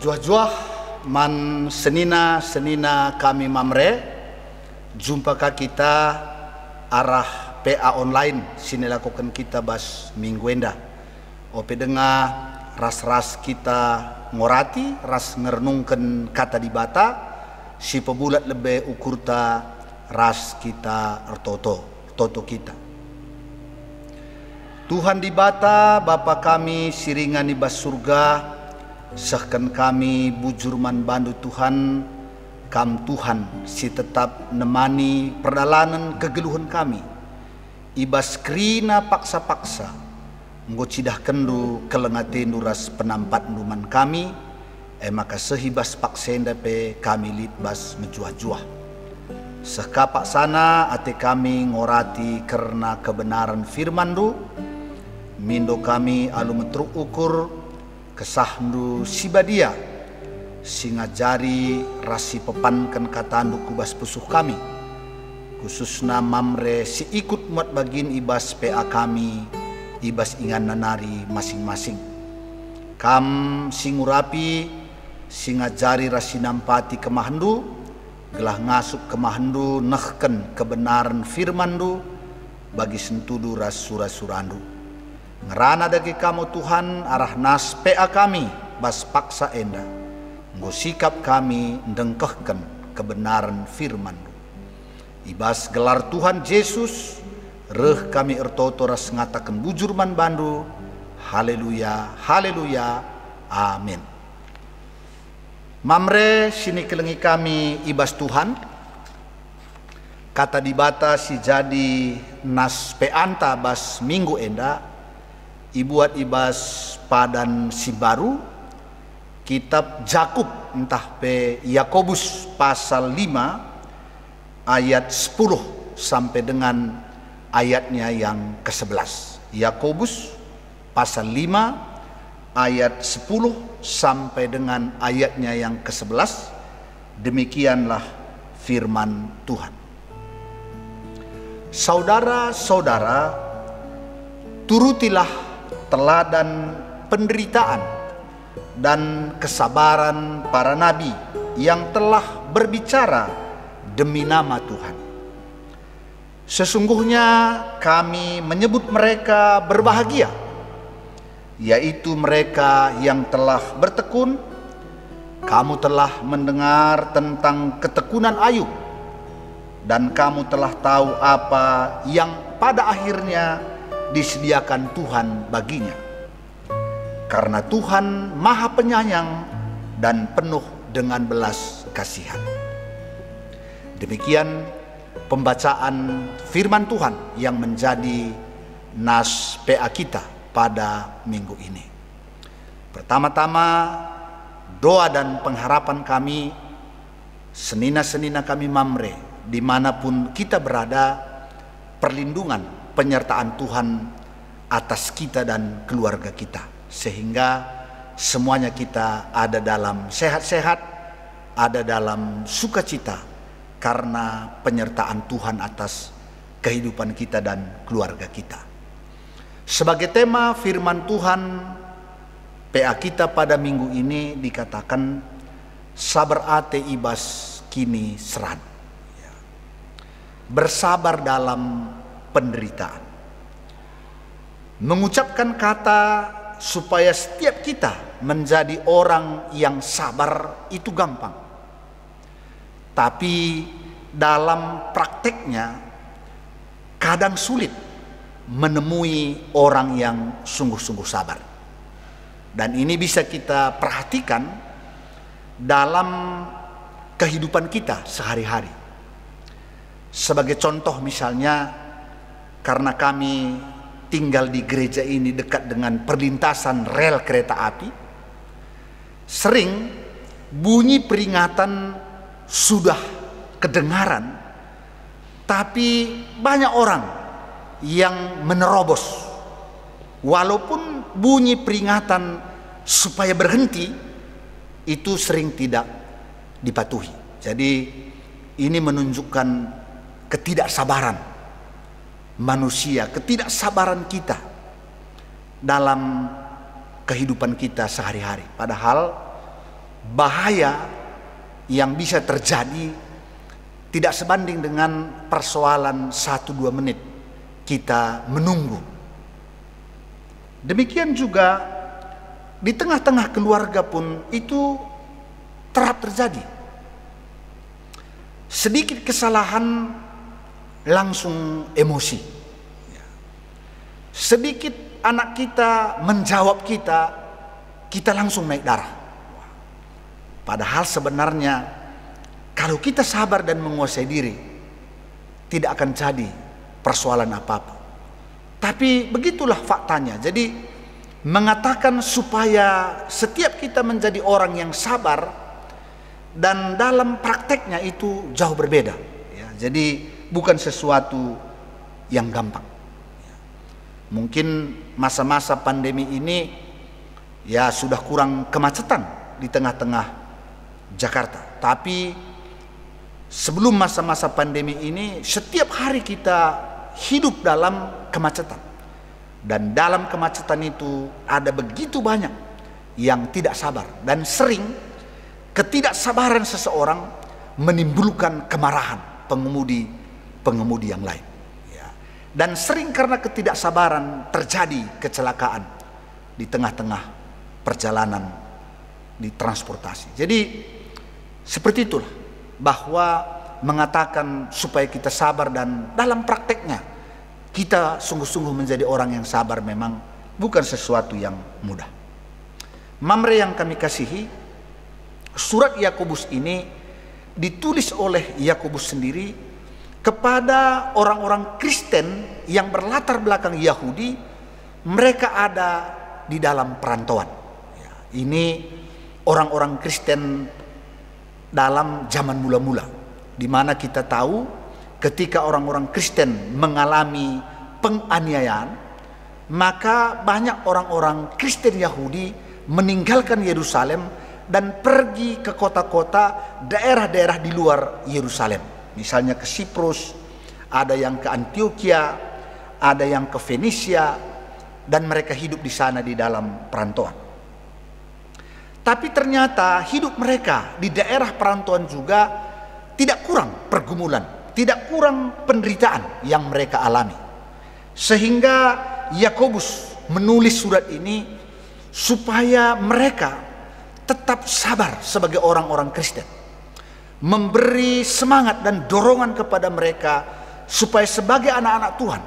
Mejuah-juah man senina kami mamre, jumpakah kita arah PA online sini lakukan kita bas minggu enda. Ope dengar ras kita ngorati, ras ngernungken kata di bata, si pebulat lebih ukurta ras kita toto kita. Tuhan di bata, Bapa kami siringan di bas surga, sahkan kami bujurman bandu Tuhan, kam Tuhan si tetap nemani perdalanan kegeluhan kami. Ibas krina paksa-paksa, nggo cidah kendu kelengatin duras penampat numan kami, maka sehibas paksenda pe kami litbas mejuah-juah. Sekapak sana ate kami ngorati karena kebenaran firman du, mindo kami alu metruk ukur kesahnu sibadia singajari rasi pepankan katandu kubas pusuh kami, khususna mamre si ikut muat bagin ibas PA kami, ibas ingan nanari masing-masing. Kam singurapi singajari rasi nampati kemahandu, gelah ngasuk kemahandu nehken kebenaran firmandu bagi sentudu ras surasurandu. Ngerana dagi kamu Tuhan arah nas PA kami bas paksa enda, nggo sikap kami ndengkehken kebenaran firman-Mu. Ibas gelar Tuhan Yesus reh kami ertoto ras ngatakan bujurman bandu. Haleluya, haleluya, amin. Mamre sini kelengi kami ibas Tuhan, kata dibata si jadi nas peanta bas minggu enda, ibuat ibas padan si baru kitab Jakub entah pe Yakobus pasal 5 ayat 10 sampai dengan ayatnya yang ke-11. Yakobus pasal 5 ayat 10 sampai dengan ayatnya yang ke-11. Demikianlah firman Tuhan. Saudara-saudara, turutilah teladan penderitaan dan kesabaran para nabi yang telah berbicara demi nama Tuhan. Sesungguhnya kami menyebut mereka berbahagia, yaitu mereka yang telah bertekun. Kamu telah mendengar tentang ketekunan Ayub, dan kamu telah tahu apa yang pada akhirnya disediakan Tuhan baginya. Karena Tuhan Maha Penyayang dan penuh dengan belas kasihan. Demikian pembacaan firman Tuhan yang menjadi nas PA kita pada minggu ini. Pertama-tama doa dan pengharapan kami, senina-senina kami mamre dimanapun kita berada, perlindungan penyertaan Tuhan atas kita dan keluarga kita, sehingga semuanya kita ada dalam sehat-sehat, ada dalam sukacita karena penyertaan Tuhan atas kehidupan kita dan keluarga kita. Sebagai tema firman Tuhan PA kita pada minggu ini dikatakan sabar ate ibas kini seran, bersabar dalam penderitaan. Mengucapkan kata supaya setiap kita menjadi orang yang sabar itu gampang, tapi dalam prakteknya kadang sulit menemui orang yang sungguh-sungguh sabar. Dan ini bisa kita perhatikan dalam kehidupan kita sehari-hari. Sebagai contoh misalnya, karena kami tinggal di gereja ini dekat dengan perlintasan rel kereta api, sering bunyi peringatan sudah kedengaran, tapi banyak orang yang menerobos. Walaupun bunyi peringatan supaya berhenti, itu sering tidak dipatuhi. Jadi ini menunjukkan ketidaksabaran manusia, ketidaksabaran kita dalam kehidupan kita sehari-hari. Padahal bahaya yang bisa terjadi tidak sebanding dengan persoalan 1-2 menit kita menunggu. Demikian juga di tengah-tengah keluarga pun itu kerap terjadi. Sedikit kesalahan langsung emosi. Sedikit anak kita menjawab kita langsung naik darah. Padahal sebenarnya kalau kita sabar dan menguasai diri, tidak akan jadi persoalan apa-apa. Tapi begitulah faktanya. Jadi mengatakan supaya setiap kita menjadi orang yang sabar, dan dalam prakteknya itu jauh berbeda. Ya, jadi bukan sesuatu yang gampang. Mungkin masa-masa pandemi ini ya sudah kurang kemacetan di tengah-tengah Jakarta. Tapi sebelum masa-masa pandemi ini setiap hari kita hidup dalam kemacetan. Dan dalam kemacetan itu ada begitu banyak yang tidak sabar. Dan sering ketidaksabaran seseorang menimbulkan kemarahan pengemudi yang lain. Ya. Dan sering karena ketidaksabaran terjadi kecelakaan di tengah-tengah perjalanan di transportasi. Jadi seperti itulah, bahwa mengatakan supaya kita sabar dan dalam prakteknya kita sungguh-sungguh menjadi orang yang sabar memang bukan sesuatu yang mudah. Mamre yang kami kasihi, surat Yakobus ini ditulis oleh Yakobus sendiri kepada orang-orang Kristen yang berlatar belakang Yahudi. Mereka ada di dalam perantauan. Ya, ini orang-orang Kristen dalam zaman mula-mula, di mana kita tahu ketika orang-orang Kristen mengalami penganiayaan, maka banyak orang-orang Kristen Yahudi meninggalkan Yerusalem dan pergi ke kota-kota, daerah-daerah di luar Yerusalem. Misalnya ke Siprus, ada yang ke Antioquia, ada yang ke Fenisia, dan mereka hidup di sana di dalam perantauan. Tapi ternyata hidup mereka di daerah perantauan juga tidak kurang pergumulan, tidak kurang penderitaan yang mereka alami. Sehingga Yakobus menulis surat ini supaya mereka tetap sabar sebagai orang-orang Kristen, memberi semangat dan dorongan kepada mereka supaya sebagai anak-anak Tuhan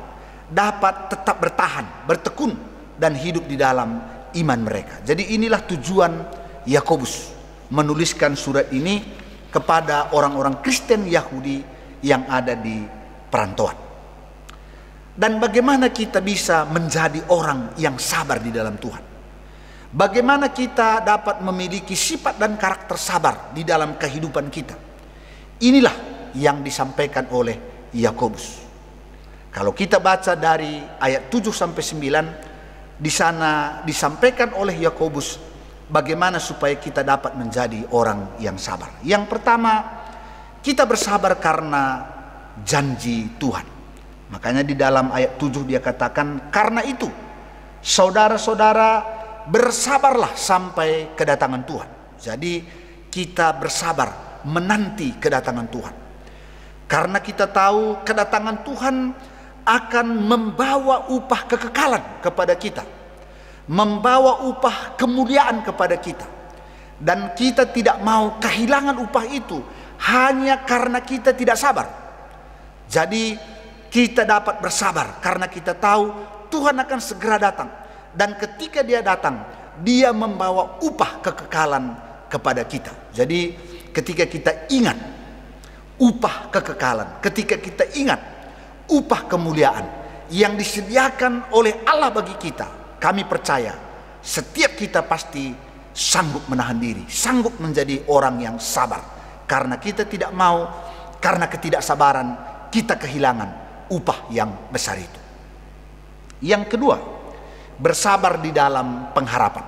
dapat tetap bertahan, bertekun dan hidup di dalam iman mereka. Jadi inilah tujuan Yakobus menuliskan surat ini kepada orang-orang Kristen Yahudi yang ada di perantauan. Dan bagaimana kita bisa menjadi orang yang sabar di dalam Tuhan? Bagaimana kita dapat memiliki sifat dan karakter sabar di dalam kehidupan kita? Inilah yang disampaikan oleh Yakobus. Kalau kita baca dari ayat 7 sampai 9, di sana disampaikan oleh Yakobus bagaimana supaya kita dapat menjadi orang yang sabar. Yang pertama, kita bersabar karena janji Tuhan. Makanya di dalam ayat 7 dia katakan, karena itu saudara-saudara bersabarlah sampai kedatangan Tuhan. Jadi kita bersabar menanti kedatangan Tuhan. Karena kita tahu kedatangan Tuhan akan membawa upah kekekalan kepada kita, membawa upah kemuliaan kepada kita. Dan kita tidak mau kehilangan upah itu hanya karena kita tidak sabar. Jadi kita dapat bersabar karena kita tahu Tuhan akan segera datang. Dan ketika dia datang, dia membawa upah kekekalan kepada kita. Jadi ketika kita ingat upah kekekalan, ketika kita ingat upah kemuliaan yang disediakan oleh Allah bagi kita, kami percaya setiap kita pasti sanggup menahan diri, sanggup menjadi orang yang sabar. Karena kita tidak mau, karena ketidaksabaran kita kehilangan upah yang besar itu. Yang kedua, bersabar di dalam pengharapan.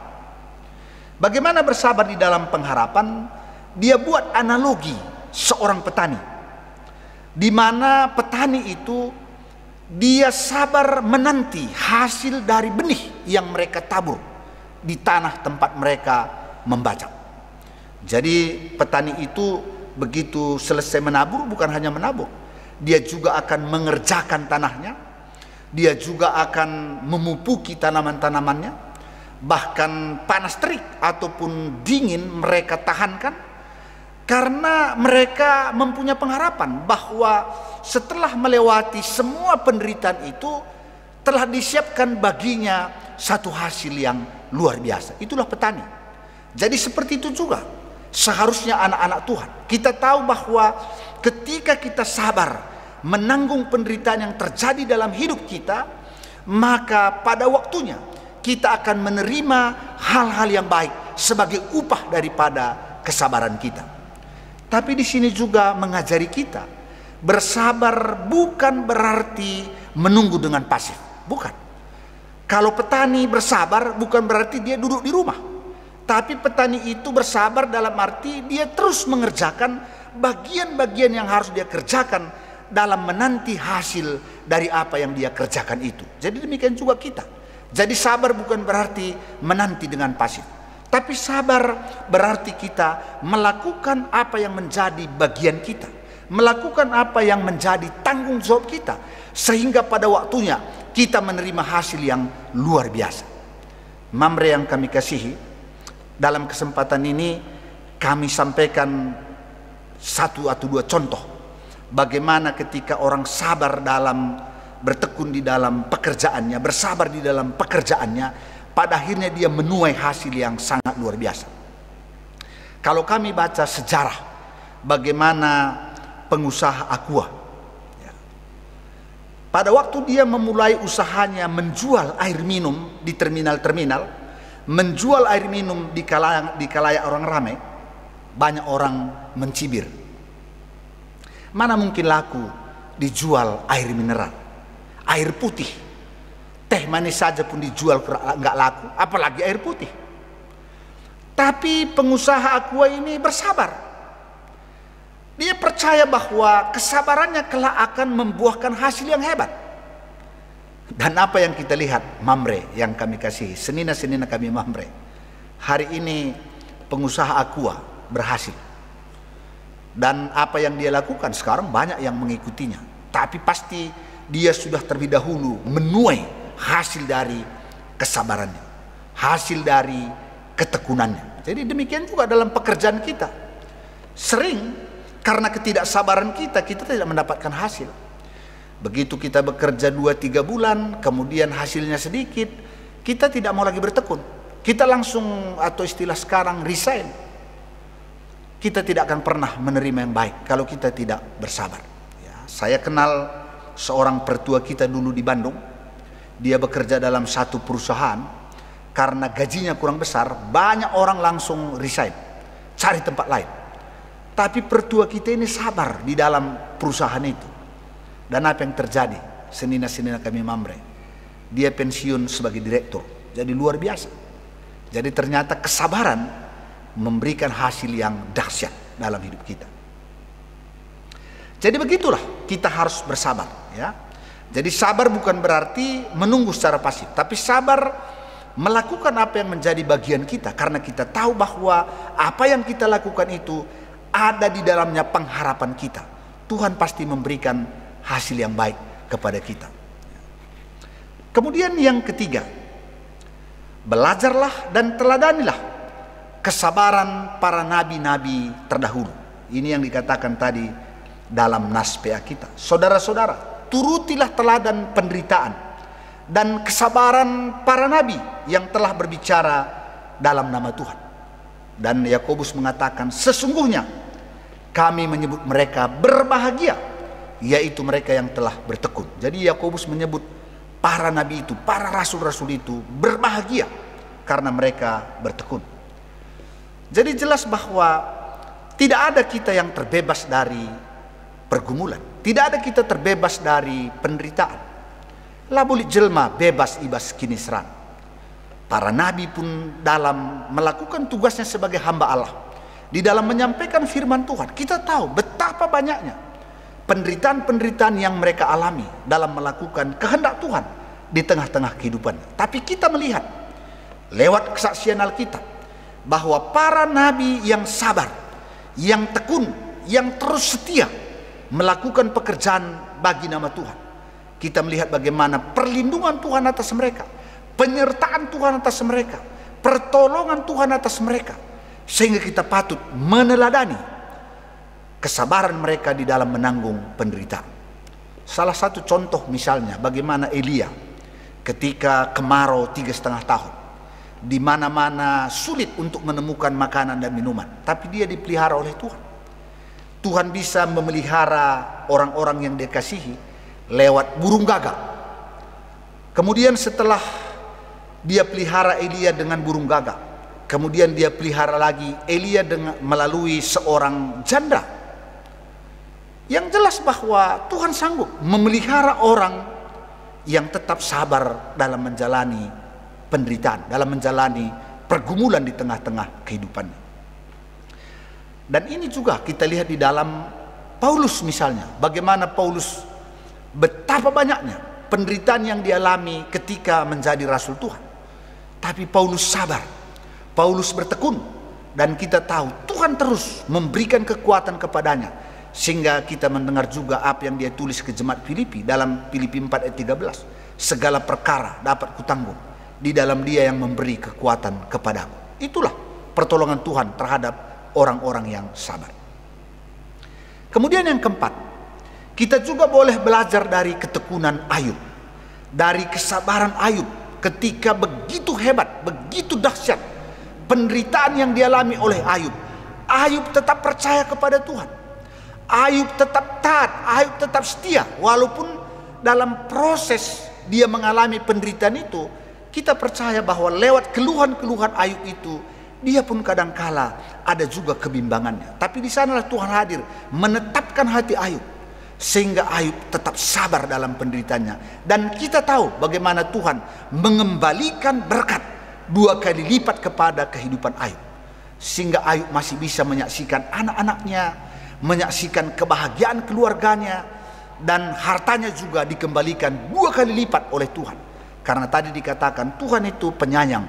Bagaimana bersabar di dalam pengharapan? Dia buat analogi seorang petani, di mana petani itu dia sabar menanti hasil dari benih yang mereka tabur di tanah tempat mereka membacak. Jadi petani itu begitu selesai menabur, bukan hanya menabur, dia juga akan mengerjakan tanahnya, dia juga akan memupuki tanaman-tanamannya. Bahkan panas terik ataupun dingin mereka tahankan, karena mereka mempunyai pengharapan bahwa setelah melewati semua penderitaan itu telah disiapkan baginya satu hasil yang luar biasa. Itulah petani. Jadi seperti itu juga seharusnya anak-anak Tuhan. Kita tahu bahwa ketika kita sabar menanggung penderitaan yang terjadi dalam hidup kita, maka pada waktunya kita akan menerima hal-hal yang baik sebagai upah daripada kesabaran kita. Tapi di sini juga mengajari kita, bersabar bukan berarti menunggu dengan pasif. Bukan. Kalau petani bersabar bukan berarti dia duduk di rumah. Tapi petani itu bersabar dalam arti dia terus mengerjakan bagian-bagian yang harus dia kerjakan dalam menanti hasil dari apa yang dia kerjakan itu. Jadi demikian juga kita. Jadi sabar bukan berarti menanti dengan pasif. Tapi sabar berarti kita melakukan apa yang menjadi bagian kita, melakukan apa yang menjadi tanggung jawab kita, sehingga pada waktunya kita menerima hasil yang luar biasa. Mamre yang kami kasihi, dalam kesempatan ini kami sampaikan satu atau dua contoh bagaimana ketika orang sabar dalam bertekun di dalam pekerjaannya, bersabar di dalam pekerjaannya, pada akhirnya dia menuai hasil yang sangat luar biasa. Kalau kami baca sejarah bagaimana pengusaha Aqua, pada waktu dia memulai usahanya menjual air minum di terminal-terminal, menjual air minum di kalayak orang ramai, banyak orang mencibir. Mana mungkin laku dijual air mineral, air putih, teh manis saja pun dijual nggak laku, apalagi air putih. Tapi pengusaha Aqua ini bersabar. Dia percaya bahwa kesabarannya kelak akan membuahkan hasil yang hebat. Dan apa yang kita lihat, Mamre yang kami kasih, senina-senina kami Mamre, hari ini pengusaha Aqua berhasil. Dan apa yang dia lakukan sekarang banyak yang mengikutinya. Tapi pasti dia sudah terlebih dahulu menuai hasil dari kesabarannya, hasil dari ketekunannya. Jadi demikian juga dalam pekerjaan kita. Sering karena ketidaksabaran kita tidak mendapatkan hasil. Begitu kita bekerja 2-3 bulan, kemudian hasilnya sedikit, kita tidak mau lagi bertekun. Kita langsung, atau istilah sekarang, resign. Kita tidak akan pernah menerima yang baik kalau kita tidak bersabar. Ya, saya kenal seorang pertua kita dulu di Bandung. Dia bekerja dalam satu perusahaan, karena gajinya kurang besar, banyak orang langsung resign, cari tempat lain. Tapi pertua kita ini sabar di dalam perusahaan itu. Dan apa yang terjadi? Senina-senina kami Mamre, dia pensiun sebagai direktur. Jadi luar biasa. Jadi ternyata kesabaran memberikan hasil yang dahsyat dalam hidup kita. Jadi begitulah kita harus bersabar, ya. Jadi sabar bukan berarti menunggu secara pasif, tapi sabar melakukan apa yang menjadi bagian kita, karena kita tahu bahwa apa yang kita lakukan itu ada di dalamnya pengharapan kita. Tuhan pasti memberikan hasil yang baik kepada kita. Kemudian yang ketiga, belajarlah dan teladanilah kesabaran para nabi-nabi terdahulu. Ini yang dikatakan tadi dalam nas PA kita. Saudara-saudara, turutilah teladan penderitaan dan kesabaran para nabi yang telah berbicara dalam nama Tuhan. Dan Yakobus mengatakan, sesungguhnya kami menyebut mereka berbahagia, yaitu mereka yang telah bertekun. Jadi Yakobus menyebut para nabi itu, para rasul-rasul itu berbahagia karena mereka bertekun. Jadi jelas bahwa tidak ada kita yang terbebas dari pergumulan, tidak ada kita terbebas dari penderitaan. Labuli jelma bebas ibas kini serang. Para nabi pun dalam melakukan tugasnya sebagai hamba Allah, di dalam menyampaikan firman Tuhan, kita tahu betapa banyaknya penderitaan-penderitaan yang mereka alami dalam melakukan kehendak Tuhan di tengah-tengah kehidupannya. Tapi kita melihat lewat kesaksian Alkitab bahwa para nabi yang sabar, yang tekun, yang terus setia melakukan pekerjaan bagi nama Tuhan. Kita melihat bagaimana perlindungan Tuhan atas mereka, penyertaan Tuhan atas mereka, pertolongan Tuhan atas mereka, sehingga kita patut meneladani kesabaran mereka di dalam menanggung penderitaan. Salah satu contoh misalnya bagaimana Elia ketika kemarau 3,5 tahun, di mana-mana sulit untuk menemukan makanan dan minuman, tapi dia dipelihara oleh Tuhan. Tuhan bisa memelihara orang-orang yang dia kasihi lewat burung gagak. Kemudian setelah dia pelihara Elia dengan burung gagak, kemudian dia pelihara lagi Elia dengan melalui seorang janda. Yang jelas bahwa Tuhan sanggup memelihara orang yang tetap sabar dalam menjalani penderitaan, dalam menjalani pergumulan di tengah-tengah kehidupannya. Dan ini juga kita lihat di dalam Paulus misalnya, bagaimana Paulus betapa banyaknya penderitaan yang dialami ketika menjadi rasul Tuhan. Tapi Paulus sabar, Paulus bertekun, dan kita tahu Tuhan terus memberikan kekuatan kepadanya, sehingga kita mendengar juga apa yang dia tulis ke jemaat Filipi dalam Filipi 4 ayat 13. Segala perkara dapat kutanggung di dalam Dia yang memberi kekuatan kepadaku. Itulah pertolongan Tuhan terhadap orang-orang yang sabar. Kemudian yang keempat, kita juga boleh belajar dari ketekunan Ayub, dari kesabaran Ayub ketika begitu hebat, begitu dahsyat penderitaan yang dialami oleh Ayub. Ayub tetap percaya kepada Tuhan, Ayub tetap taat, Ayub tetap setia, walaupun dalam proses dia mengalami penderitaan itu, kita percaya bahwa lewat keluhan-keluhan Ayub itu, dia pun kadangkala ada juga kebimbangannya. Tapi di sanalah Tuhan hadir menetapkan hati Ayub, sehingga Ayub tetap sabar dalam penderitaannya. Dan kita tahu bagaimana Tuhan mengembalikan berkat 2 kali lipat kepada kehidupan Ayub, sehingga Ayub masih bisa menyaksikan anak-anaknya, menyaksikan kebahagiaan keluarganya, dan hartanya juga dikembalikan 2 kali lipat oleh Tuhan. Karena tadi dikatakan Tuhan itu penyayang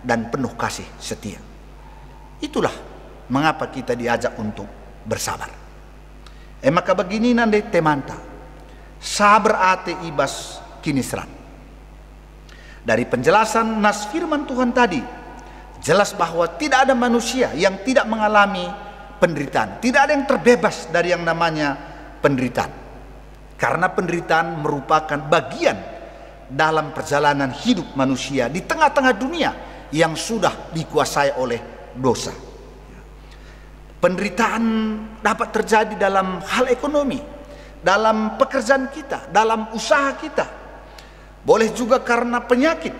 dan penuh kasih setia. Itulah mengapa kita diajak untuk bersabar. Maka begini nande temanta, sabar ate ibas kinisran. Dari penjelasan nas firman Tuhan tadi, jelas bahwa tidak ada manusia yang tidak mengalami penderitaan. Tidak ada yang terbebas dari yang namanya penderitaan. Karena penderitaan merupakan bagian dalam perjalanan hidup manusia di tengah-tengah dunia yang sudah dikuasai oleh dosa. Penderitaan dapat terjadi dalam hal ekonomi, dalam pekerjaan kita, dalam usaha kita. Boleh juga karena penyakit,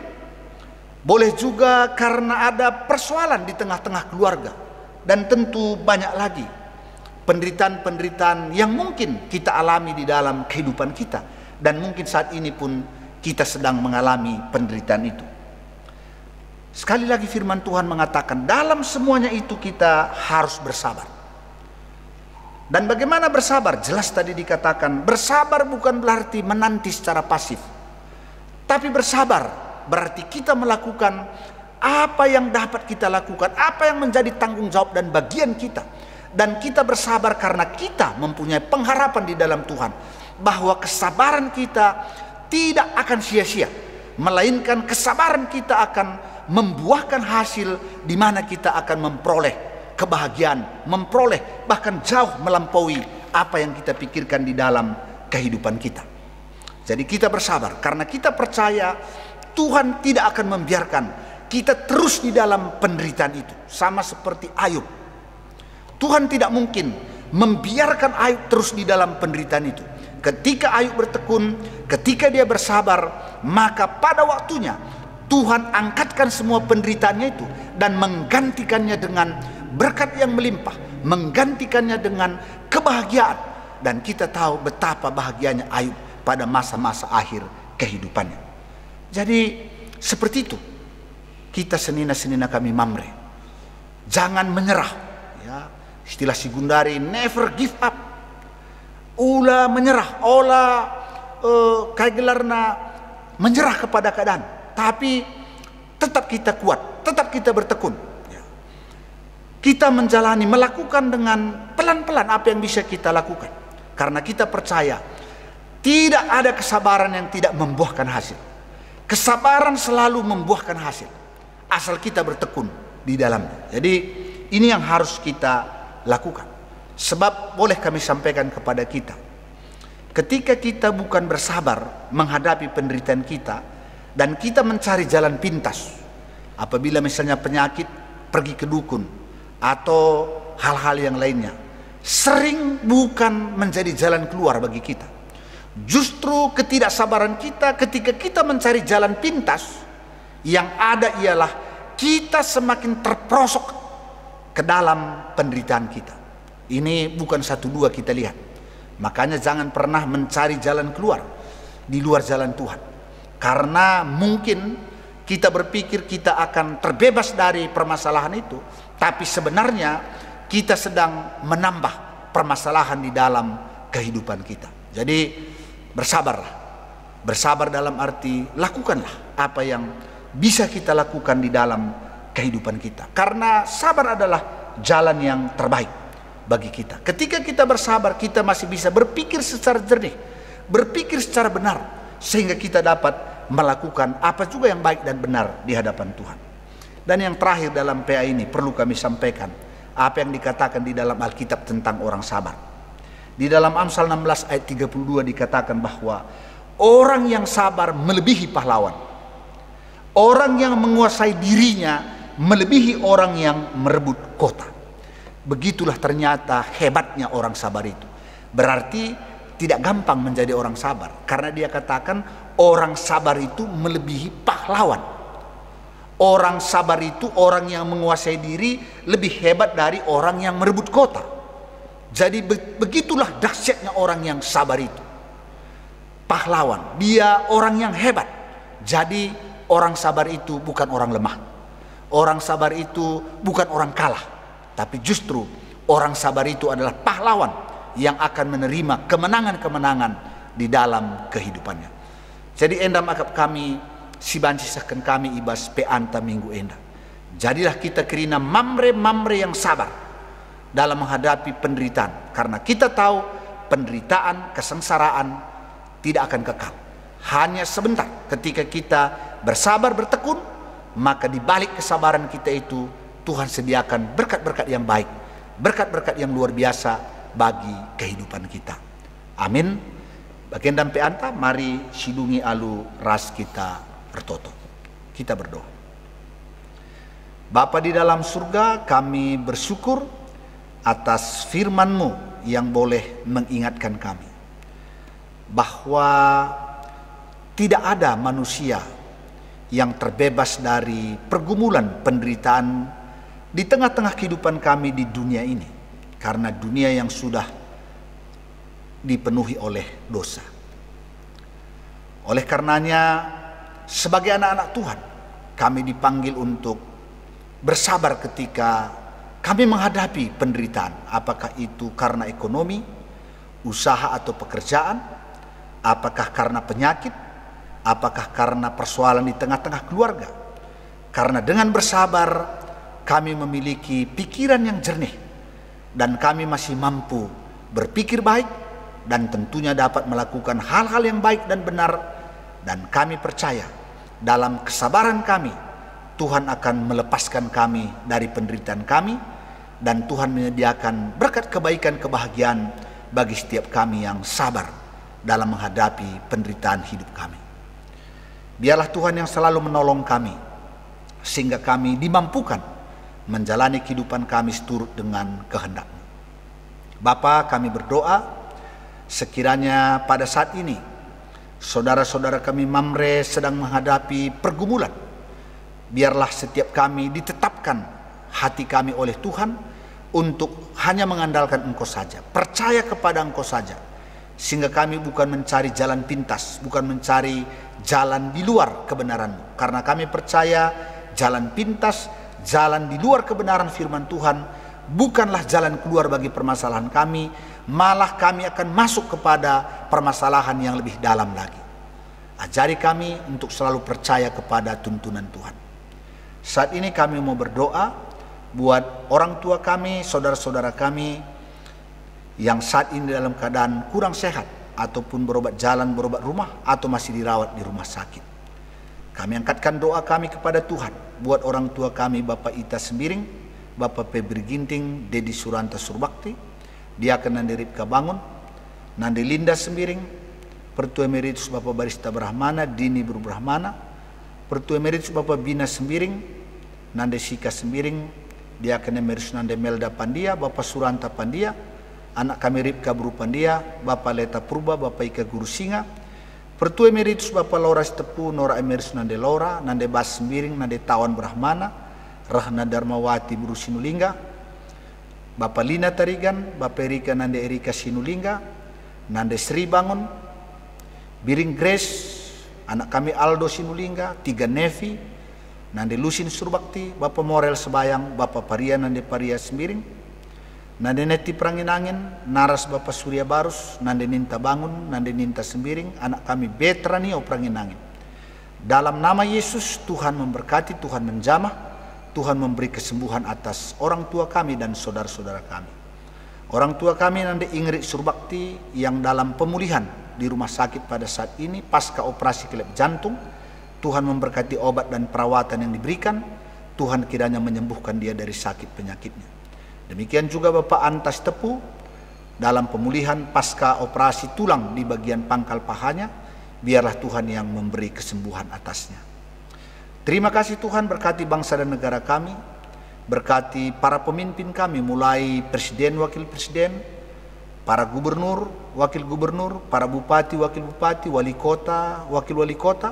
boleh juga karena ada persoalan di tengah-tengah keluarga, dan tentu banyak lagi penderitaan-penderitaan yang mungkin kita alami di dalam kehidupan kita, dan mungkin saat ini pun kita sedang mengalami penderitaan itu. Sekali lagi firman Tuhan mengatakan dalam semuanya itu kita harus bersabar. Dan bagaimana bersabar? Jelas tadi dikatakan bersabar bukan berarti menanti secara pasif, tapi bersabar berarti kita melakukan apa yang dapat kita lakukan, apa yang menjadi tanggung jawab dan bagian kita. Dan kita bersabar karena kita mempunyai pengharapan di dalam Tuhan, bahwa kesabaran kita tidak akan sia-sia, melainkan kesabaran kita akan membuahkan hasil di mana kita akan memperoleh kebahagiaan, memperoleh bahkan jauh melampaui apa yang kita pikirkan di dalam kehidupan kita. Jadi kita bersabar karena kita percaya Tuhan tidak akan membiarkan kita terus di dalam penderitaan itu. Sama seperti Ayub, Tuhan tidak mungkin membiarkan Ayub terus di dalam penderitaan itu. Ketika Ayub bertekun, ketika dia bersabar, maka pada waktunya Tuhan angkatkan semua penderitaannya itu dan menggantikannya dengan berkat yang melimpah, menggantikannya dengan kebahagiaan. Dan kita tahu betapa bahagianya Ayub pada masa-masa akhir kehidupannya. Jadi seperti itu kita senina-senina kami Mamre, jangan menyerah ya. Istilah si Gundari, never give up. Ulah menyerah, olah kagelarna menyerah kepada keadaan, tapi tetap kita kuat, tetap kita bertekun ya. Kita menjalani, melakukan dengan pelan-pelan apa yang bisa kita lakukan. Karena kita percaya tidak ada kesabaran yang tidak membuahkan hasil. Kesabaran selalu membuahkan hasil, asal kita bertekun di dalamnya. Jadi ini yang harus kita lakukan. Sebab boleh kami sampaikan kepada kita, ketika kita bukan bersabar menghadapi penderitaan kita, dan kita mencari jalan pintas, apabila misalnya penyakit, pergi ke dukun atau hal-hal yang lainnya, sering bukan menjadi jalan keluar bagi kita. Justru ketidaksabaran kita ketika kita mencari jalan pintas, yang ada ialah kita semakin terperosok ke dalam penderitaan kita. Ini bukan satu dua kita lihat. Makanya jangan pernah mencari jalan keluar di luar jalan Tuhan. Karena mungkin kita berpikir kita akan terbebas dari permasalahan itu, tapi sebenarnya kita sedang menambah permasalahan di dalam kehidupan kita. Jadi bersabarlah. Bersabar dalam arti lakukanlah apa yang bisa kita lakukan di dalam kehidupan kita. Karena sabar adalah jalan yang terbaik bagi kita. Ketika kita bersabar, kita masih bisa berpikir secara jernih, berpikir secara benar, sehingga kita dapat melakukan apa juga yang baik dan benar di hadapan Tuhan. Dan yang terakhir dalam PA ini perlu kami sampaikan apa yang dikatakan di dalam Alkitab tentang orang sabar. Di dalam Amsal 16 ayat 32 dikatakan bahwa orang yang sabar melebihi pahlawan. Orang yang menguasai dirinya melebihi orang yang merebut kota. Begitulah ternyata hebatnya orang sabar itu. Berarti tidak gampang menjadi orang sabar, karena dia katakan orang sabar itu melebihi pahlawan. Orang sabar itu orang yang menguasai diri lebih hebat dari orang yang merebut kota. Jadi begitulah dahsyatnya orang yang sabar itu. Pahlawan, dia orang yang hebat. Jadi orang sabar itu bukan orang lemah. Orang sabar itu bukan orang kalah, tapi justru orang sabar itu adalah pahlawan yang akan menerima kemenangan-kemenangan di dalam kehidupannya. Jadi endam akap kami si banci sahkan kami ibas peanta minggu enda. Jadilah kita kerina mamre-mamre yang sabar dalam menghadapi penderitaan, karena kita tahu penderitaan, kesengsaraan tidak akan kekal, hanya sebentar. Ketika kita bersabar bertekun, maka di balik kesabaran kita itu Tuhan sediakan berkat-berkat yang baik, berkat-berkat yang luar biasa bagi kehidupan kita. Amin. Bagian dan peanta, mari sidungi alu ras kita bertoto. Kita berdoa. Bapa di dalam surga, kami bersyukur atas firman-Mu yang boleh mengingatkan kami bahwa tidak ada manusia yang terbebas dari pergumulan penderitaan di tengah-tengah kehidupan kami di dunia ini, karena dunia yang sudah dipenuhi oleh dosa. Oleh karenanya, sebagai anak-anak Tuhan, kami dipanggil untuk bersabar ketika kami menghadapi penderitaan, apakah itu karena ekonomi, usaha atau pekerjaan, apakah karena penyakit, apakah karena persoalan di tengah-tengah keluarga. Karena dengan bersabar kami memiliki pikiran yang jernih, dan kami masih mampu berpikir baik, dan tentunya dapat melakukan hal-hal yang baik dan benar. Dan kami percaya dalam kesabaran kami, Tuhan akan melepaskan kami dari penderitaan kami, dan Tuhan menyediakan berkat kebaikan kebahagiaan bagi setiap kami yang sabar dalam menghadapi penderitaan hidup kami. Biarlah Tuhan yang selalu menolong kami, sehingga kami dimampukan menjalani kehidupan kami seturut dengan kehendak-Mu. Bapa, kami berdoa sekiranya pada saat ini saudara-saudara kami mamre sedang menghadapi pergumulan, biarlah setiap kami ditetapkan hati kami oleh Tuhan untuk hanya mengandalkan Engkau saja, percaya kepada Engkau saja, sehingga kami bukan mencari jalan pintas, bukan mencari jalan di luar kebenaran-Mu, karena kami percaya jalan pintas, jalan di luar kebenaran firman Tuhan bukanlah jalan keluar bagi permasalahan kami, malah kami akan masuk kepada permasalahan yang lebih dalam lagi. Ajari kami untuk selalu percaya kepada tuntunan Tuhan. Saat ini kami mau berdoa buat orang tua kami, saudara-saudara kami yang saat ini dalam keadaan kurang sehat, ataupun berobat jalan, berobat rumah, atau masih dirawat di rumah sakit. Kami angkatkan doa kami kepada Tuhan buat orang tua kami, Bapak Ita Sembiring, Bapak Febri Ginting, Dedi Suranta Surbakti, dia akan Nandi Ripka Bangun, Nandi Linda Sembiring, Pertua Emeritus Bapak Barista Brahmana, Dini Bru Brahmana, Pertua Emeritus Bapak Bina Sembiring, Nande Sika Sembiring, dia akan Emeritus Nande Melda Pandia, Bapak Suranta Pandia, anak kami Ripka Bru Pandia, Bapak Leta Purba, Bapak Ika Guru Singa, Pertua Emeritus Bapak Laura Stepu, Nora Emeritus Nande Laura, Nande Bas Sembiring, Nande Tawan Brahmana, Rahna Darmawati Bru Sinulingga, Bapak Lina Tarigan, Bapak Erika Nande Erika Sinulingga, Nande Sri Bangun, Biring Grace, anak kami Aldo Sinulingga, 3 Nevi, Nande Lusin Surbakti, Bapak Morel Sebayang, Bapak Paria Nande Paria Sembiring, Nande Neti Pranginangin, Naras Bapak Surya Barus, Nande Ninta Bangun, Nande Ninta Sembiring, anak kami Betranio Pranginangin. Dalam nama Yesus, Tuhan memberkati, Tuhan menjamah, Tuhan memberi kesembuhan atas orang tua kami dan saudara-saudara kami. Orang tua kami Nande Ingrid Surbakti yang dalam pemulihan di rumah sakit pada saat ini pasca operasi kelep jantung. Tuhan memberkati obat dan perawatan yang diberikan. Tuhan kiranya menyembuhkan dia dari sakit penyakitnya. Demikian juga Bapak Antas Tepu dalam pemulihan pasca operasi tulang di bagian pangkal pahanya. Biarlah Tuhan yang memberi kesembuhan atasnya. Terima kasih Tuhan, berkati bangsa dan negara kami, berkati para pemimpin kami, mulai presiden, wakil presiden, para gubernur, wakil gubernur, para bupati, wakil bupati, wali kota, wakil wali kota.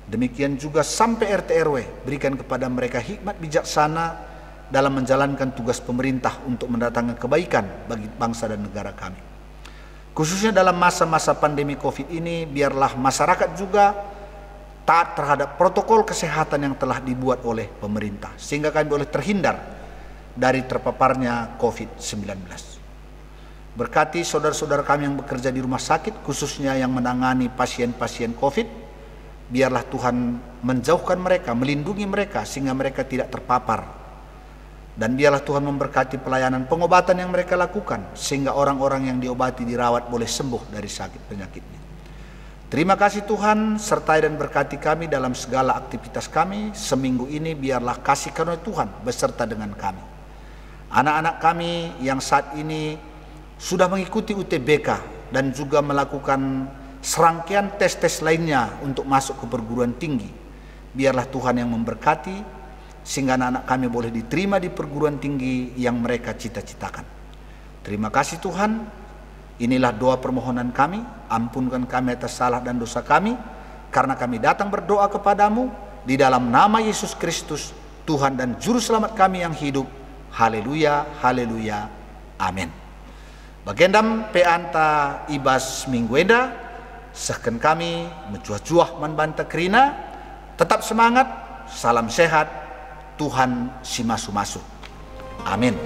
Demikian juga sampai RT RW, berikan kepada mereka hikmat bijaksana dalam menjalankan tugas pemerintah untuk mendatangkan kebaikan bagi bangsa dan negara kami. Khususnya dalam masa-masa pandemi COVID ini, biarlah masyarakat juga taat terhadap protokol kesehatan yang telah dibuat oleh pemerintah, sehingga kami boleh terhindar dari terpaparnya COVID-19. Berkati saudara-saudara kami yang bekerja di rumah sakit, khususnya yang menangani pasien-pasien COVID, biarlah Tuhan menjauhkan mereka, melindungi mereka, sehingga mereka tidak terpapar. Dan biarlah Tuhan memberkati pelayanan pengobatan yang mereka lakukan, sehingga orang-orang yang diobati, dirawat boleh sembuh dari sakit penyakitnya. Terima kasih Tuhan, sertai dan berkati kami dalam segala aktivitas kami. Seminggu ini biarlah kasih karunia Tuhan beserta dengan kami. Anak-anak kami yang saat ini sudah mengikuti UTBK dan juga melakukan serangkaian tes-tes lainnya untuk masuk ke perguruan tinggi. Biarlah Tuhan yang memberkati, sehingga anak-anak kami boleh diterima di perguruan tinggi yang mereka cita-citakan. Terima kasih Tuhan. Inilah doa permohonan kami, ampunkan kami atas salah dan dosa kami, karena kami datang berdoa kepadamu di dalam nama Yesus Kristus, Tuhan dan Juru Selamat kami yang hidup. Haleluya, haleluya, amin. Bagendam peanta ibas mingguenda, sahkan kami mencuah-cuah membanta kerina, tetap semangat, salam sehat, Tuhan si masu-masu. Amin.